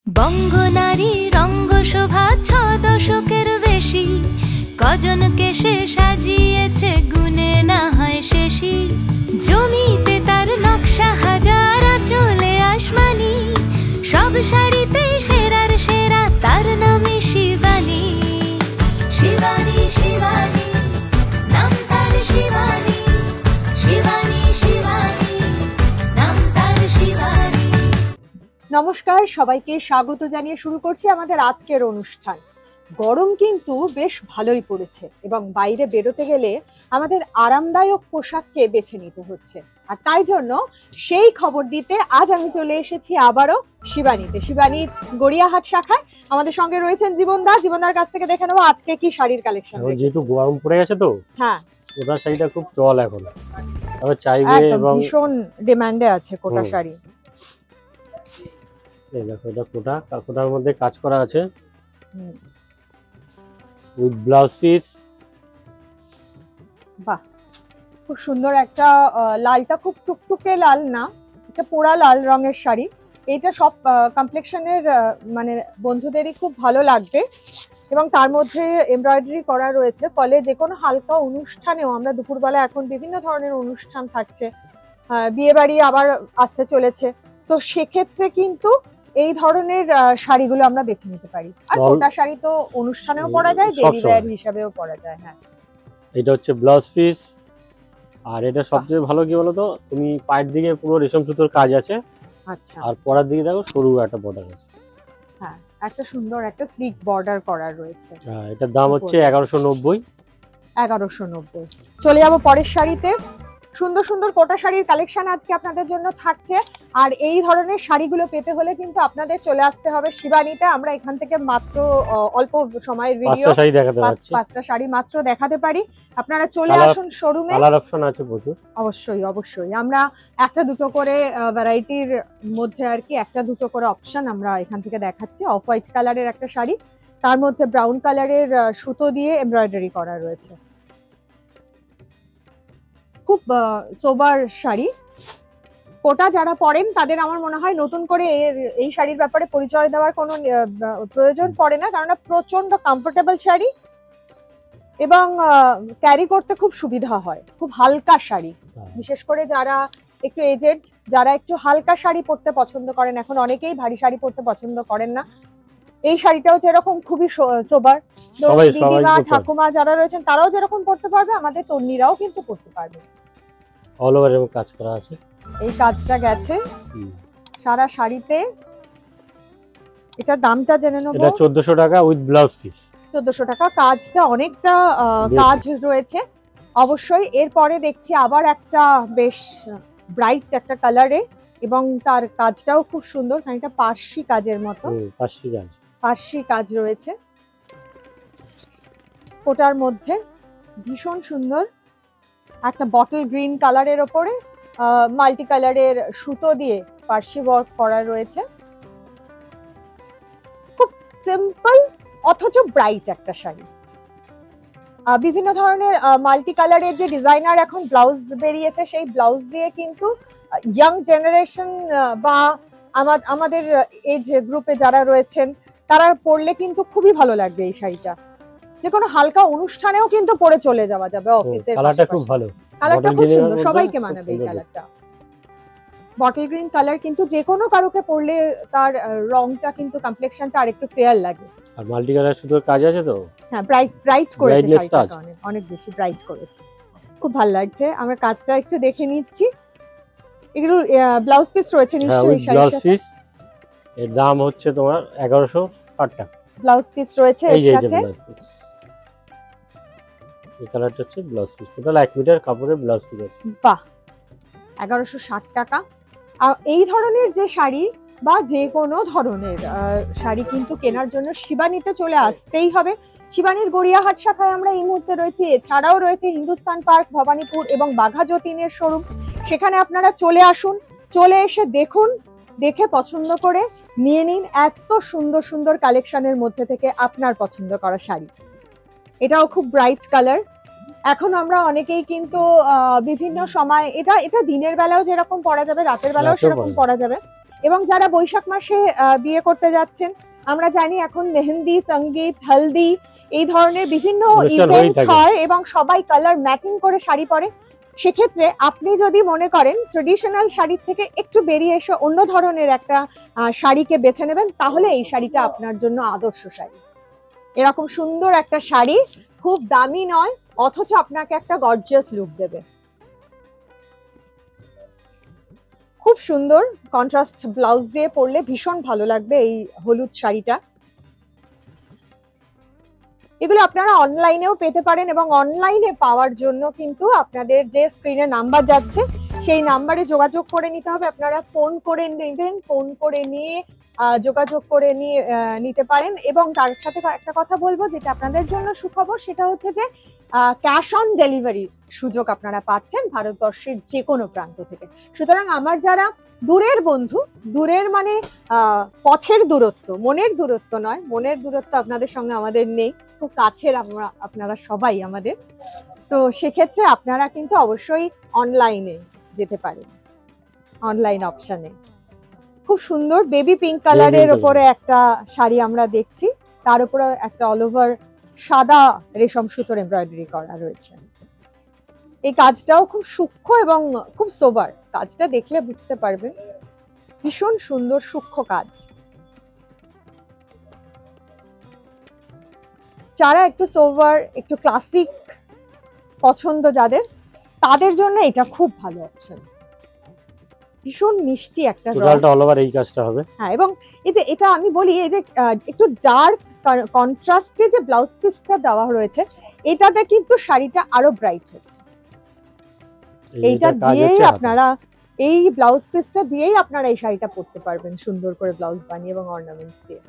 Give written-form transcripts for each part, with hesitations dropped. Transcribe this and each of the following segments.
বঙ্গনারী রঙ্গশোভা ৬ দশকের বেশি, কজনকে সে সাজিয়েছে গুণে না হয় শেষই। জমিতে তার নকশা হাজার, চলে আসমানি, সব শাড়িতে সেরার সেরা, তার নামে শিবানী। শিবানী শিবানী নাম তার, শিবানী শিবানী শিবানী নাম তার, শিবানী। নমস্কার, সবাইকে স্বাগত জানিয়ে শুরু করছি আমাদের আজকের অনুষ্ঠান। গরম কিন্তু বেশ ভালোই পড়েছে এবং বাইরে বেরোতে গেলে আমাদের আরামদায়ক পোশাককে বেছে নিতে হচ্ছে। আর তাই জন্য সেই খবর দিতে আজ আমি চলে এসেছি আবারও শিবানীতে, শিবানীর গড়িয়াহাট শাখায়। আমাদের সঙ্গে রয়েছেন জীবনদা। জীবনদার কাছ থেকে দেখে নেবো আজকে কি শাড়ির কালেকশন। যেহেতু গরম পড়ে গেছে তো হ্যাঁ, কোটা শাড়িটা খুব চল এখন, তবে চাইবে এবং ভীষণ ডিমান্ডে আছে কোটা শাড়ি। এই দেখো, এটা কোটার মধ্যে কাজ করা আছে উইথ ব্লাউজ পিস। বাহ, খুব সুন্দর একটা লালটা খুব টুকটুকে লাল না, এটা পোড়া লাল রঙের শাড়ি। এটা সব কমপ্লেক্সনের মানে বন্ধুদেরই খুব ভালো লাগবে এবং তার মধ্যে এমব্রয়ডারি করা রয়েছে, ফলে যে কোনো হালকা অনুষ্ঠানেও আমরা দুপুরবেলা এখন বিভিন্ন ধরনের অনুষ্ঠান থাকছে, বিয়ে বাড়ি আবার আসতে চলেছে, তো সেক্ষেত্রে কিন্তু এই ধরনের শাড়িগুলো আমরা বেছে নিতে পারি। আর কোটা শাড়ি তো অনুষ্ঠানেও পরা যায়, ডেইলি ওয়্যার হিসাবেও পরা যায়। হ্যাঁ, এটা হচ্ছে ব্লাউজ পিস। আর এটা সবচেয়ে ভালো কি বলতো, তুমি পায়ের দিকে পুরো রেশম সুতোর কাজ আছে, আচ্ছা, আর পরার দিকে দেখো সরু একটা বর্ডার আছে। হ্যাঁ, একটা সুন্দর একটা স্লিক বর্ডার করা রয়েছে। হ্যাঁ, এটার দাম হচ্ছে 1190। 1190। চলে যাবো পরের শাড়িতে। সুন্দর সুন্দর কোটা শাড়ির কালেকশন আজকে আপনাদের জন্য থাকছে। আর এই ধরনের শাড়িগুলো পেতে হলে কিন্তু আপনাদের চলে আসতে হবে শিবানীতে। আমরা এখান থেকে মাত্র অল্প সময়ের ভিডিও 5টা শাড়ি মাত্র দেখাতে পারি। আপনারা চলে আসুন শোরুমে। কালার অপশন আছে প্রচুর। অবশ্যই অবশ্যই, আমরা একটা দুটো করে ভ্যারাইটির মধ্যে আর কি একটা দুটো করে অপশন আমরা এখান থেকে দেখাচ্ছি। অফ হোয়াইট কালারের একটা শাড়ি, তার মধ্যে ব্রাউন কালারের সুতো দিয়ে এমব্রয়ডারি করা রয়েছে। খুব সোবার শাড়ি। কোটা যারা পরেন তাদের আমার মনে হয় নতুন করে এই শাড়ির ব্যাপারে পরিচয় দেওয়ার কোনো প্রয়োজন পড়ে না, কারণ প্রচন্ড কমফোর্টেবল শাড়ি এবং ক্যারি করতে খুব সুবিধা হয়। খুব হালকা শাড়ি, বিশেষ করে যারা একটু এজেড, যারা একটু হালকা শাড়ি পরতে পছন্দ করেন, এখন অনেকেই ভারী শাড়ি পরতে পছন্দ করেন না। এই শাড়িটাও যেরকম খুবই সোবার, দিদিমা ঠাকুমা যারা রয়েছেন তারাও যেরকম পরতে পারবে, আমাদের তন্নিরাও কিন্তু পরতে পারবে। অল ওভার এবং কাজ করা আছে। এই কাজটা গেছে সারা শাড়িতে। এটার দামটা জেনে নেব। এটা 1400 টাকা উইথ ব্লাউজ পিস। 1400 টাকা। কাজটা অনেকটা কাজ রয়েছে অবশ্যই। এরপরে দেখছি আবার একটা বেশ ব্রাইট একটা কালারে এবং তার কাজটাও খুব সুন্দর, খানিকটা পার্সি কাজের মতো। পার্সি কাজ রয়েছে কোটার মধ্যে, ভীষণ সুন্দর। একটা বটল গ্রিন কালারের ওপরে মাল্টি কালারের সুতো দিয়ে পার্সি ওয়ার্ক করা রয়েছে। খুব সিম্পল অথচ ব্রাইট একটা শাড়ি। বিভিন্ন ধরনের মাল্টি কালারের যে ডিজাইনার এখন ব্লাউজ বেরিয়েছে, সেই ব্লাউজ দিয়ে কিন্তু ইয়াং জেনারেশন বা আমাদের এজ গ্রুপে যারা রয়েছেন তারা পরলে কিন্তু খুবই ভালো লাগবে এই শাড়িটা। যে কোনো হালকা অনুষ্ঠানেও কিন্তু পরে চলে যাওয়া যাবে অফিসে। কালারটা খুব ভালো, কালারটা খুব সুন্দর, সবাইকে মানাবে এই কালারটা। বটল গ্রিন কালার কিন্তু যে কোনো কারোকে পরলে তার রংটা কিন্তু কমপ্লেক্সনটা আরেকটু ফেয়ার লাগে। আর মাল্টি কালার সুতোর কাজ আছে তো। হ্যাঁ, ব্রাইট করেছে শাড়িটা, অনেক বেশি ব্রাইট করেছে, খুব ভালো লাগছে। আমরা কাজটা একটু দেখে নিচ্ছি। এগুলো ব্লাউজ পিস রয়েছে নিশ্চয়ই শাড়ির সাথে। এর দাম হচ্ছে তোমার 1160 টাকা। ব্লাউজ পিস রয়েছে এর সাথে। এই কালারটা হচ্ছে ব্লাউজ পিস, টোটাল 1 মিটার কাপড়ের ব্লাউজ পিস আছে। বাহ, 1160 টাকা। আর এই ধরনের যে শাড়ি বা যে কোনো ধরনের শাড়ি কিন্তু কেনার জন্য শিবানীতে চলে আসতেই হবে। শিবানীর গড়িয়াহাট শাখায় আমরা এই মুহূর্তে রয়েছি। এছাড়াও রয়েছে হিন্দুস্তান পার্ক, ভবানীপুর এবং বাঘা যতীনের শোরুম। সেখানে আপনারা চলে আসুন, চলে এসে দেখুন, দেখে পছন্দ করে নিয়ে নিন এত সুন্দর সুন্দর কালেকশনের মধ্যে থেকে আপনার পছন্দ করা শাড়ি। এটাও খুব ব্রাইট কালার। এখন আমরা অনেকেই কিন্তু বিভিন্ন সময় এটা দিনের বেলাও যেরকম পরা যাবে, রাতের বেলাও সেরকম পরা যাবে। এবং যারা বৈশাখ মাসে বিয়ে করতে যাচ্ছেন, আমরা জানি এখন মেহেন্দি, সঙ্গীত, হলদি এই ধরনের বিভিন্ন অনুষ্ঠান হয়েই ইভেন্ট থাকে। হয় এবং সবাই কালার ম্যাচিং করে শাড়ি পরে। সেক্ষেত্রে আপনি যদি মনে করেন ট্রেডিশনাল শাড়ির থেকে একটু বেরিয়ে এসে অন্য ধরনের একটা শাড়িকে বেছে নেবেন, তাহলে এই শাড়িটা আপনার জন্য আদর্শ শাড়ি। এরকম সুন্দর একটা শাড়ি, খুব দামি নয়, অথচ আপনাকে একটা গর্জিয়াস লুক দেবে। খুব সুন্দর কন্ট্রাস্ট ব্লাউজ দিয়ে পরলে ভীষণ ভালো লাগবে এই হলুদ শাড়িটা। এগুলো আপনারা অনলাইনেও পেতে পারেন এবং অনলাইনে পাওয়ার জন্য কিন্তু আপনাদের যে স্ক্রিনে নাম্বার যাচ্ছে সেই নাম্বারে যোগাযোগ করে নিতে হবে। আপনারা ফোন করে নেবেন, ফোন করে নিয়ে যোগাযোগ করে নিতে পারেন। এবং তার সাথে একটা কথা বলবো, যেটা আপনাদের জন্য সুখবর, সেটা হচ্ছে যে ক্যাশ অন ডেলিভারির সুযোগ আপনারা পাচ্ছেন ভারতবর্ষের যে কোনো প্রান্ত থেকে। সুতরাং আমার যারা দূরের বন্ধু, দূরের মানে পথের দূরত্ব, মনের দূরত্ব নয়, মনের দূরত্ব আপনাদের সঙ্গে আমাদের নেই, খুব কাছের আপনারা সবাই আমাদের। তো সেক্ষেত্রে আপনারা কিন্তু অবশ্যই অনলাইনে যেতে পারেন, অনলাইন অপশনে। খুব সুন্দর বেবি পিঙ্ক কালারের উপরে একটা শাড়ি আমরা দেখছি, তার উপরে একটা অল ওভার সাদা রেশম সুতোর এমব্রয়ডারি করা রয়েছে। এই কাজটাও খুব সূক্ষ্ম এবং খুব সোবার, কাজটা দেখলে বুঝতে পারবেন ভীষণ সুন্দর সূক্ষ্ম কাজ। যারা একটু সোবার, একটু ক্লাসিক পছন্দ যাদের, তাদের জন্য এটা খুব ভালো অপশন। ভীষণ মিষ্টি একটা টোটালটা অল ওভার এই কাজটা হবে। হ্যাঁ, এবং এই যে এটা আমি বলি, এই যে একটু ডার্ক কন্ট্রাস্টে যে ব্লাউজ পিসটা দেওয়া রয়েছে, এটাতে কিন্তু শাড়িটা আরো ব্রাইট হচ্ছে। এইটা দিয়েই আপনারা, এই ব্লাউজ পিসটা দিয়েই আপনারা এই শাড়িটা পরতে পারবেন সুন্দর করে ব্লাউজ বানিয়ে এবং অর্নামেন্টস দিয়ে।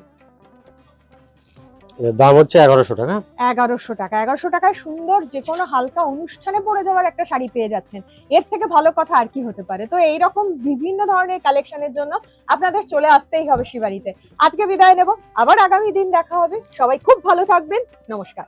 দাম হচ্ছে 1100 টাকা। 1100 টাকা। 1100 টাকায় সুন্দর যে কোনো হালকা অনুষ্ঠানে পরে যাওয়ার একটা শাড়ি পেয়ে যাচ্ছেন। এর থেকে ভালো কথা আর কি হতে পারে? তো এইরকম বিভিন্ন ধরনের কালেকশনের জন্য আপনাদের চলে আসতেই হবে শিবাড়িতে। আজকে বিদায় নেব, আবার আগামী দিন দেখা হবে। সবাই খুব ভালো থাকবেন। নমস্কার।